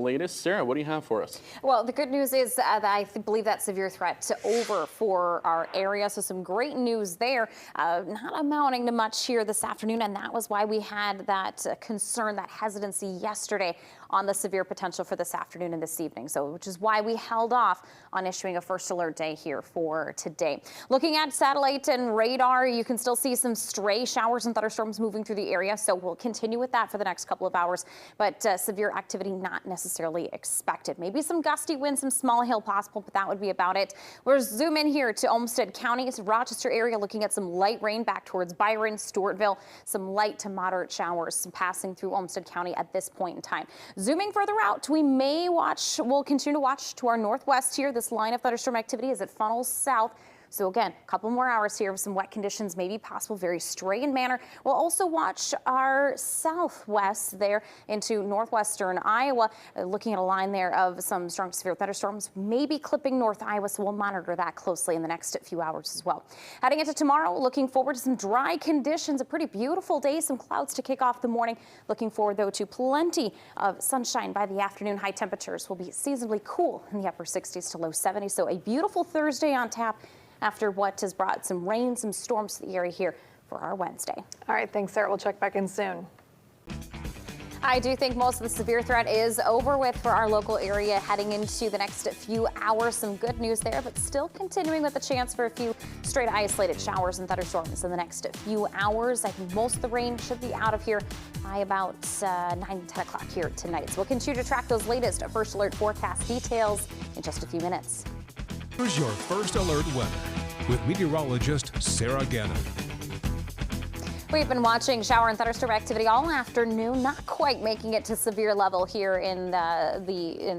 Latest, Sarah, what do you have for us? Well, the good news is that I believe that severe threat over for our area. So some great news there. Not amounting to much here this afternoon. And that was why we had that concern, that hesitancy yesterday on the severe potential for this afternoon and this evening. So which is why we held off on issuing a first alert day here for today. Looking at satellite and radar, you can still see some stray showers and thunderstorms moving through the area. So we'll continue with that for the next couple of hours. But severe activity not necessarily expected. Maybe some gusty winds, some small hail possible, but that would be about it. We'll zoom in here to Olmsted County, Rochester area, looking at some light rain back towards Byron, Stewartville, some light to moderate showers passing through Olmsted County at this point in time. Zooming further out, we'll continue to watch to our northwest here. This line of thunderstorm activity as it funnels south. So again, a couple more hours here with some wet conditions may be possible, very stray in manner. We'll also watch our southwest there into northwestern Iowa, looking at a line there of some strong severe thunderstorms, maybe clipping North Iowa. So we'll monitor that closely in the next few hours as well. Heading into tomorrow, looking forward to some dry conditions, a pretty beautiful day, some clouds to kick off the morning. Looking forward though to plenty of sunshine by the afternoon. High temperatures will be seasonably cool in the upper 60s to low 70s. So a beautiful Thursday on tap after what has brought some rain, some storms to the area here for our Wednesday. All right, thanks, Sarah. We'll check back in soon. I do think most of the severe threat is over with for our local area heading into the next few hours. Some good news there, but still continuing with the chance for a few straight isolated showers and thunderstorms in the next few hours. I think most of the rain should be out of here by about 9, 10 o'clock here tonight. So we'll continue to track those latest first alert forecast details in just a few minutes. Here's your first alert weather with meteorologist Sarah Gannon. We've been watching shower and thunderstorm activity all afternoon, not quite making it to severe level here in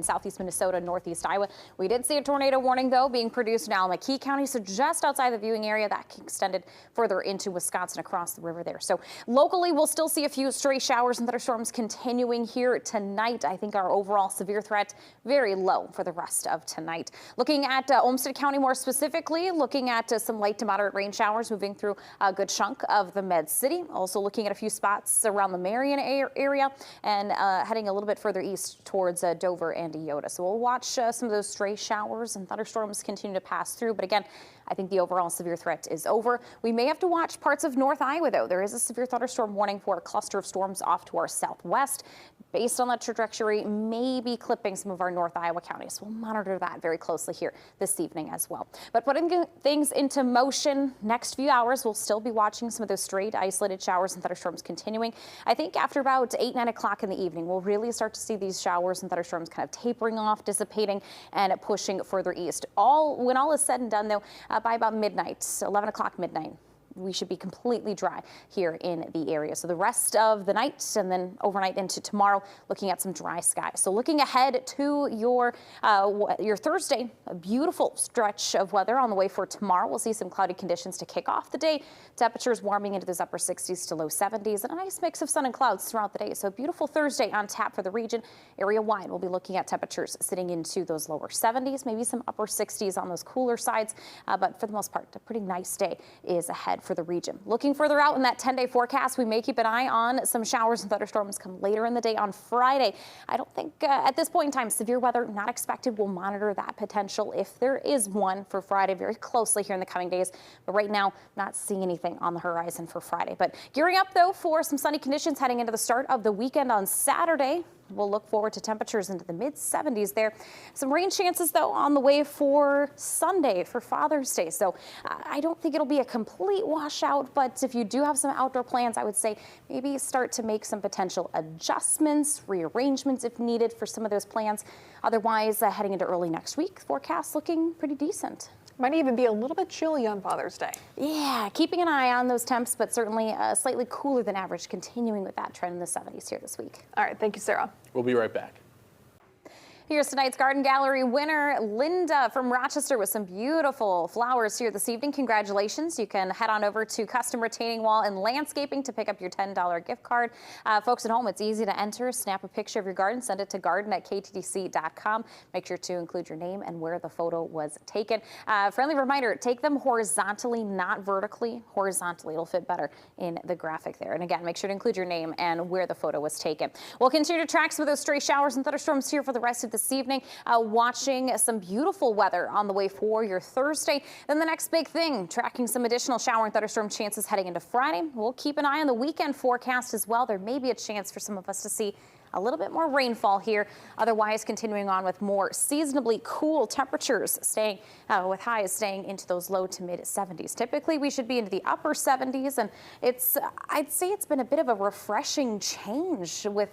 southeast Minnesota, northeast Iowa. We did see a tornado warning, though, being produced in Alameda County, so just outside the viewing area. That extended further into Wisconsin across the river there. So locally, we'll still see a few stray showers and thunderstorms continuing here tonight. I think our overall severe threat very low for the rest of tonight. Looking at Olmsted County more specifically, looking at some light to moderate rain showers moving through a good chunk of the Med City. Also looking at a few spots around the Marion area and heading a little bit further east towards Dover and Iota. So we'll watch some of those stray showers and thunderstorms continue to pass through. But again, I think the overall severe threat is over. We may have to watch parts of North Iowa, though. There is a severe thunderstorm warning for a cluster of storms off to our southwest. Based on that trajectory, maybe clipping some of our North Iowa counties. We'll monitor that very closely here this evening as well. But putting things into motion, next few hours, we'll still be watching some of those straight isolated showers and thunderstorms continuing. I think after about 8, 9 o'clock in the evening, we'll really start to see these showers and thunderstorms kind of tapering off, dissipating, and pushing further east. When all is said and done, though, by about midnight, 11 o'clock midnight, we should be completely dry here in the area. So the rest of the night and then overnight into tomorrow, looking at some dry skies. So looking ahead to your Thursday, a beautiful stretch of weather on the way for tomorrow. We'll see some cloudy conditions to kick off the day. Temperatures warming into those upper 60s to low 70s and a nice mix of sun and clouds throughout the day. So a beautiful Thursday on tap for the region. Area wide, we'll be looking at temperatures sitting into those lower 70s, maybe some upper 60s on those cooler sides. But for the most part, a pretty nice day is ahead for the region. Looking further out in that 10-day forecast, we may keep an eye on some showers and thunderstorms come later in the day on Friday. I don't think at this point in time, severe weather not expected. We'll monitor that potential if there is one for Friday very closely here in the coming days. But right now, not seeing anything on the horizon for Friday. But gearing up, though, for some sunny conditions heading into the start of the weekend on Saturday. We'll look forward to temperatures into the mid-70s there. Some rain chances, though, on the way for Sunday, for Father's Day. So I don't think it'll be a complete washout, but if you do have some outdoor plans, I would say maybe start to make some potential adjustments, rearrangements if needed for some of those plans. Otherwise, heading into early next week, forecast looking pretty decent. Might even be a little bit chilly on Father's Day. Yeah, keeping an eye on those temps, but certainly slightly cooler than average, continuing with that trend in the 70s here this week. All right, thank you, Sarah. We'll be right back. Here's tonight's Garden Gallery winner, Linda from Rochester, with some beautiful flowers here this evening. Congratulations. You can head on over to Custom Retaining Wall and Landscaping to pick up your $10 gift card. Folks at home, it's easy to enter. Snap a picture of your garden, send it to garden@ktdc.com. Make sure to include your name and where the photo was taken. Friendly reminder, take them horizontally, not vertically. Horizontally, it'll fit better in the graphic there. And again, make sure to include your name and where the photo was taken. We'll continue to track some of those stray showers and thunderstorms here for the rest of this evening. Watching some beautiful weather on the way for your Thursday. Then the next big thing, tracking some additional shower and thunderstorm chances heading into Friday. We'll keep an eye on the weekend forecast as well. There may be a chance for some of us to see a little bit more rainfall here. Otherwise, continuing on with more seasonably cool temperatures, staying with highs staying into those low to mid 70s. Typically, we should be into the upper 70s, and I'd say it's been a bit of a refreshing change with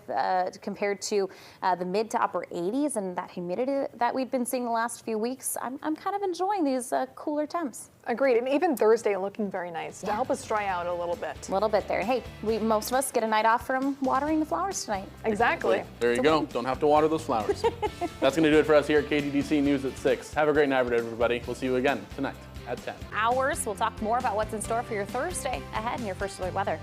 compared to the mid to upper 80s and that humidity that we've been seeing the last few weeks. I'm kind of enjoying these cooler temps. Agreed, and even Thursday looking very nice to help us dry out a little bit. A little bit there. Hey, most of us get a night off from watering the flowers tonight. Exactly. There you go. Don't have to water those flowers. That's going to do it for us here at KTDC News at 6. Have a great night, everybody. We'll see you again tonight at 10. Hours. We'll talk more about what's in store for your Thursday ahead in your First Alert weather.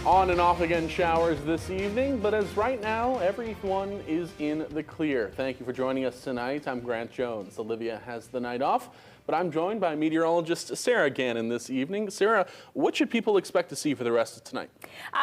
On and off again showers this evening, but as right now, everyone is in the clear. Thank you for joining us tonight. I'm Grant Jones. Olivia has the night off, but I'm joined by meteorologist Sarah Gannon this evening. Sarah, what should people expect to see for the rest of tonight?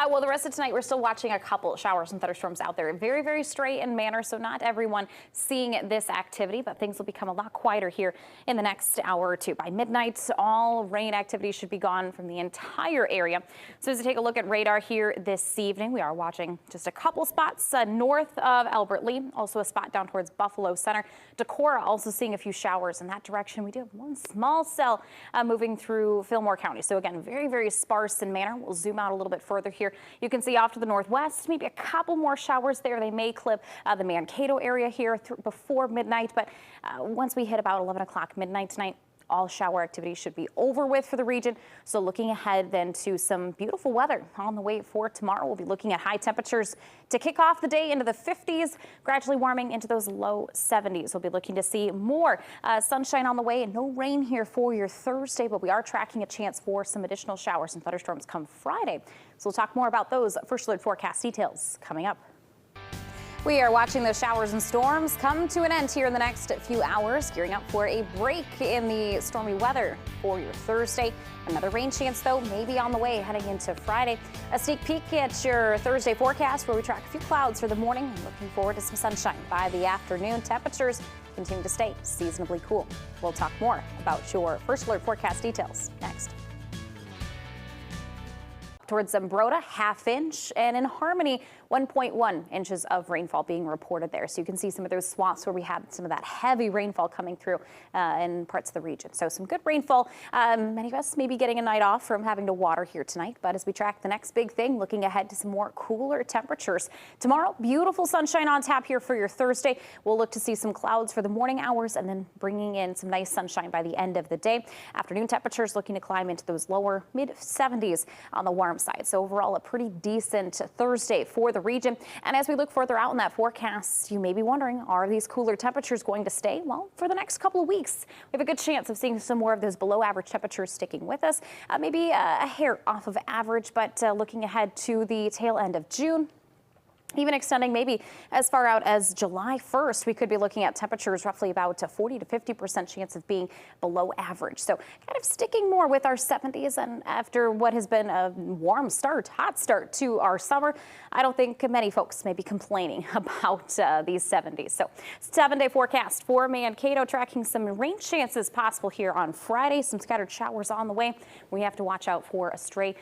Well, the rest of tonight, we're still watching a couple showers and thunderstorms out there. Very, very stray in manner, so not everyone seeing this activity, but things will become a lot quieter here in the next hour or two. By midnight, all rain activity should be gone from the entire area. So as we take a look at radar here this evening, we are watching just a couple spots north of Albert Lee, also a spot down towards Buffalo Center. Decorah also seeing a few showers in that direction. We do have one small cell moving through Fillmore County. So again, very, very sparse in manner. We'll zoom out a little bit further here. You can see off to the northwest, maybe a couple more showers there. They may clip the Mankato area here before midnight, but once we hit about 11 o'clock midnight tonight, all shower activity should be over with for the region. So looking ahead then to some beautiful weather on the way for tomorrow. We'll be looking at high temperatures to kick off the day into the 50s, gradually warming into those low 70s. We'll be looking to see more sunshine on the way and no rain here for your Thursday, but we are tracking a chance for some additional showers and thunderstorms come Friday. So we'll talk more about those First Alert forecast details coming up. We are watching those showers and storms come to an end here in the next few hours, gearing up for a break in the stormy weather for your Thursday. Another rain chance, though, maybe on the way heading into Friday. A sneak peek at your Thursday forecast where we track a few clouds for the morning and looking forward to some sunshine by the afternoon. Temperatures continue to stay seasonably cool. We'll talk more about your First Alert forecast details next. Towards Zumbrota, half inch, and in Harmony, 1.1 inches of rainfall being reported there. So you can see some of those swaths where we had some of that heavy rainfall coming through in parts of the region. So some good rainfall. Many of us may be getting a night off from having to water here tonight. But as we track the next big thing, looking ahead to some more cooler temperatures. Tomorrow, beautiful sunshine on tap here for your Thursday. We'll look to see some clouds for the morning hours and then bringing in some nice sunshine by the end of the day. Afternoon temperatures looking to climb into those lower mid 70s on the warm side. So overall, a pretty decent Thursday for the region. And as we look further out in that forecast, you may be wondering, are these cooler temperatures going to stay? Well, for the next couple of weeks, we have a good chance of seeing some more of those below average temperatures sticking with us. Maybe a hair off of average, but looking ahead to the tail end of June, even extending maybe as far out as July 1st, we could be looking at temperatures roughly about a 40 to 50% chance of being below average. So kind of sticking more with our 70s. And after what has been a warm start, hot start to our summer, I don't think many folks may be complaining about these 70s. So 7-day forecast for Mankato, tracking some rain chances possible here on Friday. Some scattered showers on the way. We have to watch out for a stray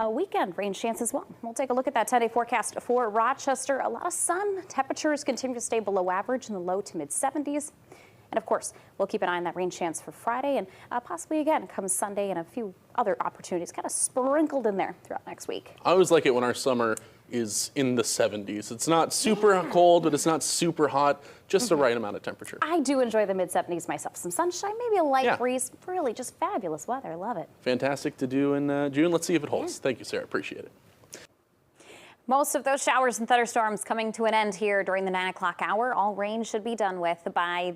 weekend rain chance as well. We'll take a look at that 10-day forecast for Rochester. A lot of sun. Temperatures continue to stay below average in the low to mid 70s. And of course, we'll keep an eye on that rain chance for Friday and possibly again come Sunday and a few other opportunities kind of sprinkled in there throughout next week. I always like it when our summer is in the 70s. It's not super cold, but it's not super hot, just the right amount of temperature. I do enjoy the mid 70s myself. Some sunshine, maybe a light breeze. Really just fabulous weather. I love it. Fantastic to do in June. Let's see if it holds. Thank you, Sarah. Appreciate it. Most of those showers and thunderstorms coming to an end here during the 9 o'clock hour. All rain should be done with by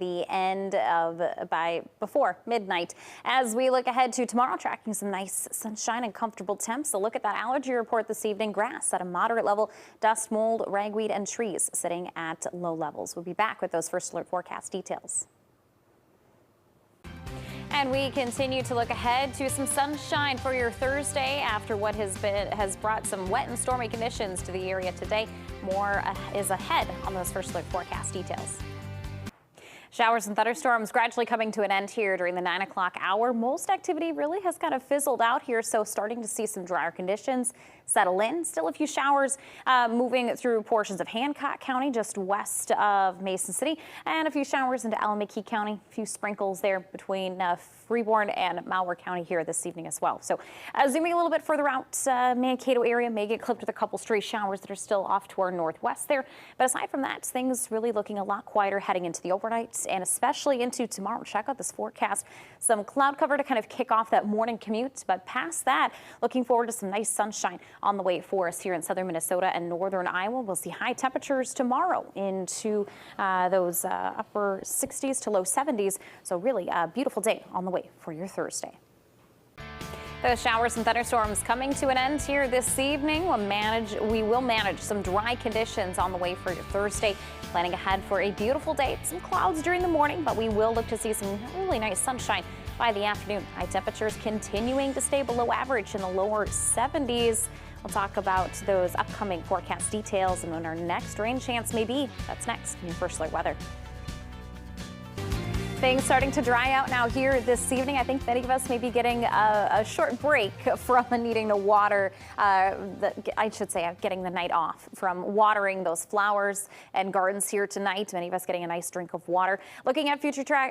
before midnight. As we look ahead to tomorrow, tracking some nice sunshine and comfortable temps. A look at that allergy report this evening. Grass at a moderate level, dust, mold, ragweed, and trees sitting at low levels. We'll be back with those first alert forecast details. And we continue to look ahead to some sunshine for your Thursday after what has brought some wet and stormy conditions to the area today. More is ahead on those first look forecast details. Showers and thunderstorms gradually coming to an end here during the 9 o'clock hour. Most activity really has kind of fizzled out here, so starting to see some drier conditions settle in. Still a few showers moving through portions of Hancock County, just west of Mason City, and a few showers into Alameda County. A few sprinkles there between Freeborn and Malware County here this evening as well. So zooming a little bit further out, Mankato area may get clipped with a couple stray showers that are still off to our northwest there. But aside from that, things really looking a lot quieter heading into the overnight and especially into tomorrow. Check out this forecast. Some cloud cover to kind of kick off that morning commute. But past that, looking forward to some nice sunshine on the way for us here in southern Minnesota and northern Iowa. We'll see high temperatures tomorrow into those upper 60s to low 70s. So really a beautiful day on the way for your Thursday. Those showers and thunderstorms coming to an end here this evening. We will manage some dry conditions on the way for your Thursday. Planning ahead for a beautiful day. Some clouds during the morning, but we will look to see some really nice sunshine by the afternoon. High temperatures continuing to stay below average in the lower 70s. We'll talk about those upcoming forecast details and when our next rain chance may be. That's next in your First Alert Weather. Things starting to dry out now here this evening. I think many of us may be getting a short break from needing to water, getting the night off from watering those flowers and gardens here tonight. Many of us getting a nice drink of water. Looking at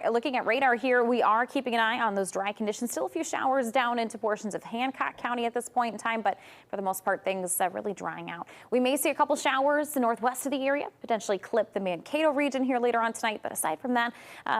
looking at radar here, we are keeping an eye on those dry conditions. Still a few showers down into portions of Hancock County at this point in time, but for the most part, things really drying out. We may see a couple showers northwest of the area, potentially clip the Mankato region here later on tonight. But aside from that,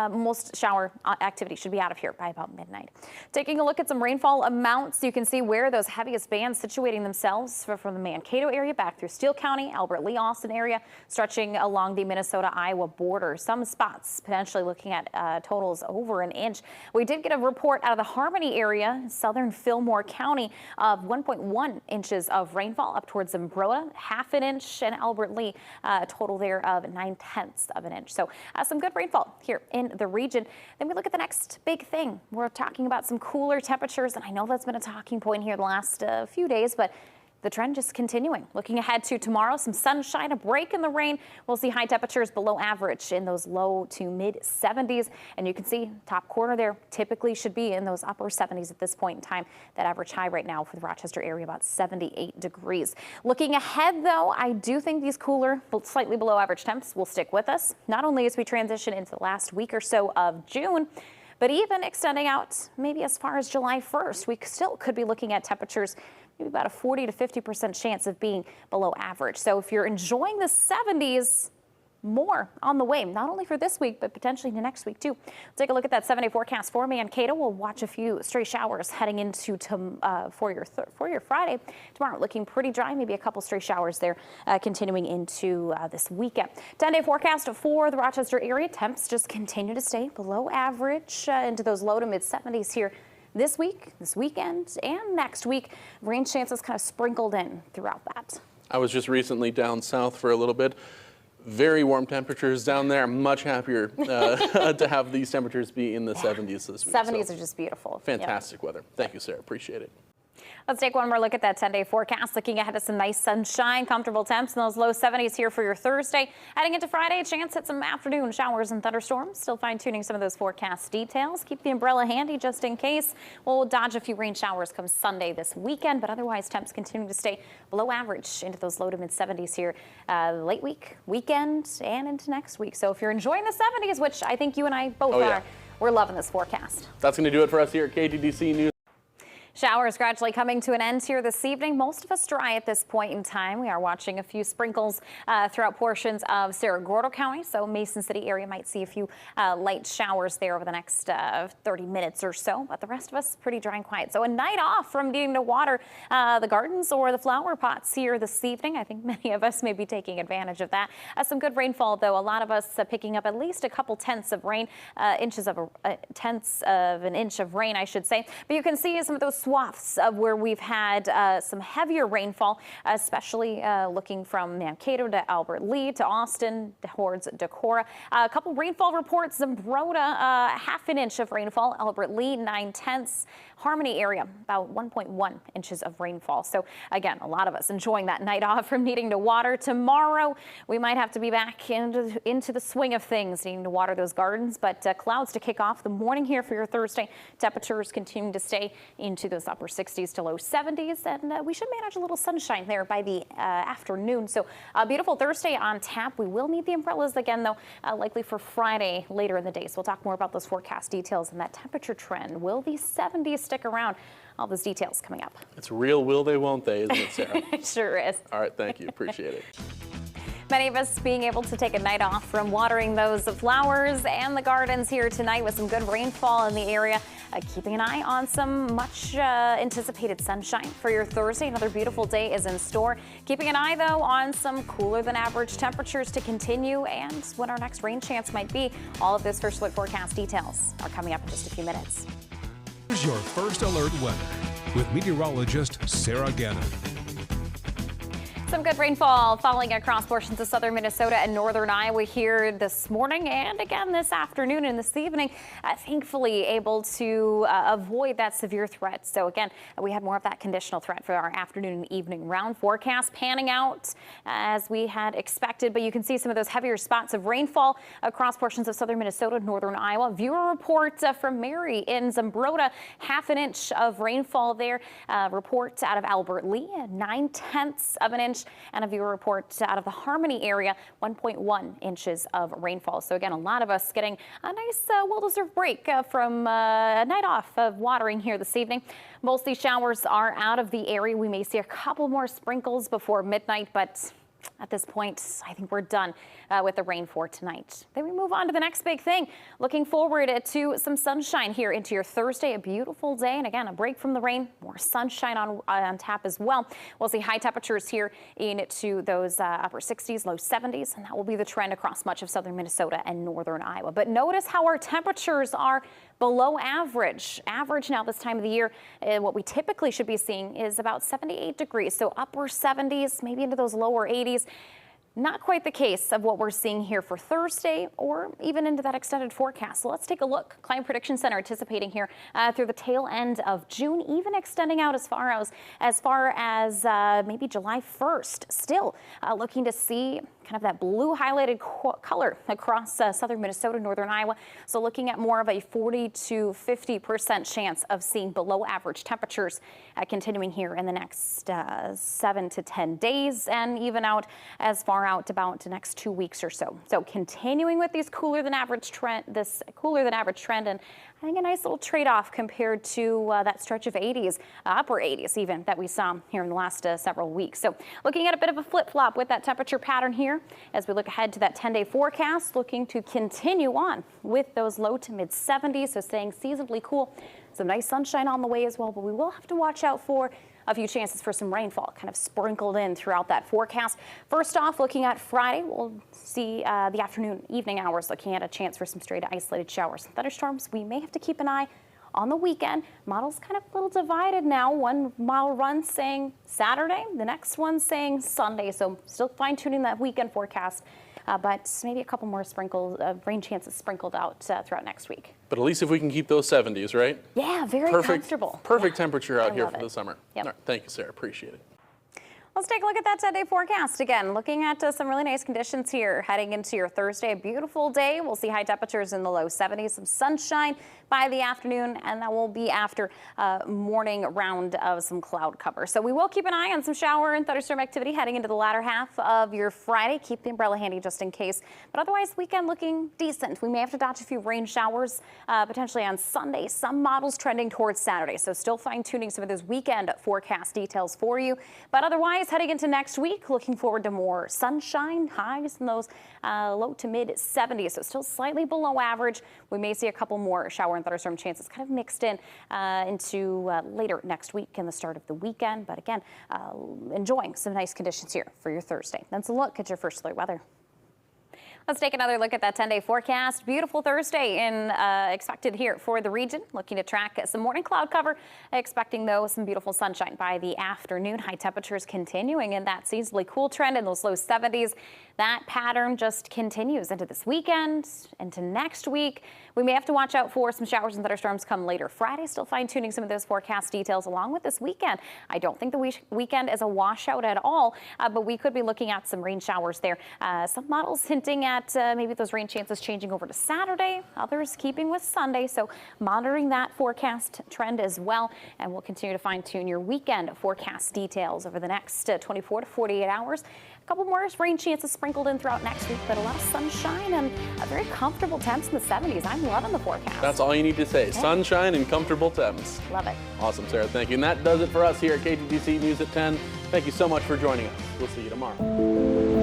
most shower activity should be out of here by about midnight. Taking a look at some rainfall amounts, you can see where those heaviest bands situating themselves from the Mankato area back through Steele County, Albert Lee, Austin area, stretching along the Minnesota-Iowa border. Some spots potentially looking at totals over an inch. We did get a report out of the Harmony area, southern Fillmore County, of 1.1 inches of rainfall up towards Zumbrota, half an inch, and Albert Lee, total there of 9/10 of an inch. So some good rainfall here in the region. Then we look at the next big thing. We're talking about some cooler temperatures, and I know that's been a talking point here the last few days, but the trend just continuing. Looking ahead to tomorrow, some sunshine, a break in the rain. We'll see high temperatures below average in those low to mid 70s. And you can see top corner there typically should be in those upper 70s at this point in time. That average high right now for the Rochester area about 78 degrees. Looking ahead, though, I do think these cooler, slightly below average temps will stick with us, not only as we transition into the last week or so of June, but even extending out maybe as far as July 1st. We still could be looking at temperatures maybe about a 40 to 50% chance of being below average. So if you're enjoying the 70s, more on the way, not only for this week, but potentially into next week, too. Take a look at that 7-day forecast for Mankato. We'll watch a few stray showers heading into for your Friday. Tomorrow, looking pretty dry, maybe a couple stray showers there continuing into this weekend. 10-day forecast for the Rochester area. Temps just continue to stay below average into those low to mid 70s here this week, this weekend, and next week. Rain chances kind of sprinkled in throughout that. I was just recently down south for a little bit. Very warm temperatures down there. I'm much happier to have these temperatures be in the 70s this week. 70s are just beautiful. Fantastic weather. Thank you, Sarah. Appreciate it. Let's take one more look at that 10-day forecast. Looking ahead at some nice sunshine, comfortable temps in those low 70s here for your Thursday. Heading into Friday, a chance at some afternoon showers and thunderstorms. Still fine-tuning some of those forecast details. Keep the umbrella handy just in case. We'll dodge a few rain showers come Sunday this weekend, but otherwise temps continue to stay below average into those low to mid 70s here late week, weekend, and into next week. So if you're enjoying the 70s, which I think you and I both are, we're loving this forecast. That's going to do it for us here at KTDC News. Showers gradually coming to an end here this evening. Most of us dry at this point in time. We are watching a few sprinkles throughout portions of Cerro Gordo County, so Mason City area might see a few light showers there over the next 30 minutes or so, but the rest of us pretty dry and quiet. So a night off from needing to water the gardens or the flower pots here this evening. I think many of us may be taking advantage of that. Some good rainfall, though. A lot of us picking up at least a couple tenths of rain, tenths of an inch of rain, I should say. But you can see some of those swaths of where we've had some heavier rainfall, especially looking from Mankato to Albert Lee to Austin towards Decorah. A couple rainfall reports. Zumbrota, half an inch of rainfall. Albert Lee, 9/10. Harmony area, about 1.1 inches of rainfall. So again, a lot of us enjoying that night off from needing to water. Tomorrow, we might have to be back into the swing of things, needing to water those gardens. But clouds to kick off the morning here for your Thursday. Temperatures continue to stay into those upper 60s to low 70s, and we should manage a little sunshine there by the afternoon. So a beautiful Thursday on tap. We will need the umbrellas again, though, likely for Friday later in the day. So we'll talk more about those forecast details and that temperature trend. Will the 70s stick around? All those details coming up. It's real will they, won't they, isn't it, Sarah? It sure is. All right, thank you. Appreciate it. Many of us being able to take a night off from watering those flowers and the gardens here tonight with some good rainfall in the area. Keeping an eye on some much anticipated sunshine for your Thursday. Another beautiful day is in store. Keeping an eye, though, on some cooler than average temperatures to continue and when our next rain chance might be. All of this first look forecast details are coming up in just a few minutes. Here's your first alert weather with meteorologist Sarah Gannon. Some good rainfall falling across portions of southern Minnesota and northern Iowa here this morning and again this afternoon and this evening. Thankfully able to avoid that severe threat. So again, we had more of that conditional threat for our afternoon and evening round forecast panning out as we had expected. But you can see some of those heavier spots of rainfall across portions of southern Minnesota, northern Iowa. Viewer report from Mary in Zumbrota, half an inch of rainfall there. Report out of Albert Lee, 9/10 of an inch. And a viewer report out of the Harmony area, 1.1 inches of rainfall. So again, a lot of us getting a nice, well-deserved break from a night off of watering here this evening. Most of these showers are out of the area. We may see a couple more sprinkles before midnight, but at this point, I think we're done with the rain for tonight. Then we move on to the next big thing. Looking forward to some sunshine here into your Thursday. A beautiful day. And again, a break from the rain. More sunshine on tap as well. We'll see high temperatures here into those upper 60s, low 70s. And that will be the trend across much of southern Minnesota and northern Iowa. But notice how our temperatures are below average. Average now this time of the year, what we typically should be seeing is about 78 degrees. So upper 70s, maybe into those lower 80s. Not quite the case of what we're seeing here for Thursday or even into that extended forecast. So let's take a look. Climate Prediction Center anticipating here through the tail end of June, even extending out as far as maybe July 1st. Still looking to see kind of that blue highlighted color across southern Minnesota, northern Iowa. So looking at more of a 40 to 50% chance of seeing below average temperatures continuing here in the next 7 to 10 days and even out as far out about the next 2 weeks or so. So continuing with these cooler than average trend, and I think a nice little trade-off compared to that stretch of 80s, upper 80s even, that we saw here in the last several weeks. So looking at a bit of a flip-flop with that temperature pattern here as we look ahead to that 10-day forecast, looking to continue on with those low to mid 70s, so staying seasonably cool. Some nice sunshine on the way as well, but we will have to watch out for a few chances for some rainfall kind of sprinkled in throughout that forecast. First off, looking at Friday, we'll see the afternoon, evening hours, looking at a chance for some straight isolated showers and thunderstorms. We may have to keep an eye on the weekend. Models kind of a little divided now. One model run saying Saturday, the next one saying Sunday. So still fine-tuning that weekend forecast. But maybe a couple more rain chances sprinkled out throughout next week. But at least if we can keep those 70s, right? Yeah, very comfortable. Perfect temperature out here for it. the summer. Yep. All right, thank you, Sarah. Appreciate it. Let's take a look at that 10-day forecast again. Looking at some really nice conditions here heading into your Thursday. A beautiful day. We'll see high temperatures in the low 70s, some sunshine by the afternoon, and that will be after morning round of some cloud cover. So we will keep an eye on some shower and thunderstorm activity heading into the latter half of your Friday. Keep the umbrella handy just in case. But otherwise, weekend looking decent. We may have to dodge a few rain showers potentially on Sunday. Some models trending towards Saturday. So still fine-tuning some of those weekend forecast details for you. But otherwise, heading into next week, looking forward to more sunshine, highs in those low to mid 70s. So still slightly below average. We may see a couple more shower and thunderstorm chances kind of mixed in into later next week and the start of the weekend. But again, enjoying some nice conditions here for your Thursday. That's a look at your first alert weather. Let's take another look at that 10-day forecast. Beautiful Thursday expected here for the region. Looking to track some morning cloud cover. Expecting, though, some beautiful sunshine by the afternoon. High temperatures continuing in that seasonally cool trend in those low 70s. That pattern just continues into this weekend, into next week. We may have to watch out for some showers and thunderstorms come later Friday. Still fine-tuning some of those forecast details along with this weekend. I don't think the weekend is a washout at all, but we could be looking at some rain showers there. Some models hinting at maybe those rain chances changing over to Saturday, others keeping with Sunday. So monitoring that forecast trend as well, and we'll continue to fine-tune your weekend forecast details over the next 24 to 48 hours. A couple more rain chances sprinkled in throughout next week, but a lot of sunshine and a very comfortable temps in the 70s. I'm loving the forecast. That's all you need to say. Yeah. Sunshine and comfortable temps. Love it. Awesome, Sarah. Thank you. And that does it for us here at KTTC News at 10. Thank you so much for joining us. We'll see you tomorrow.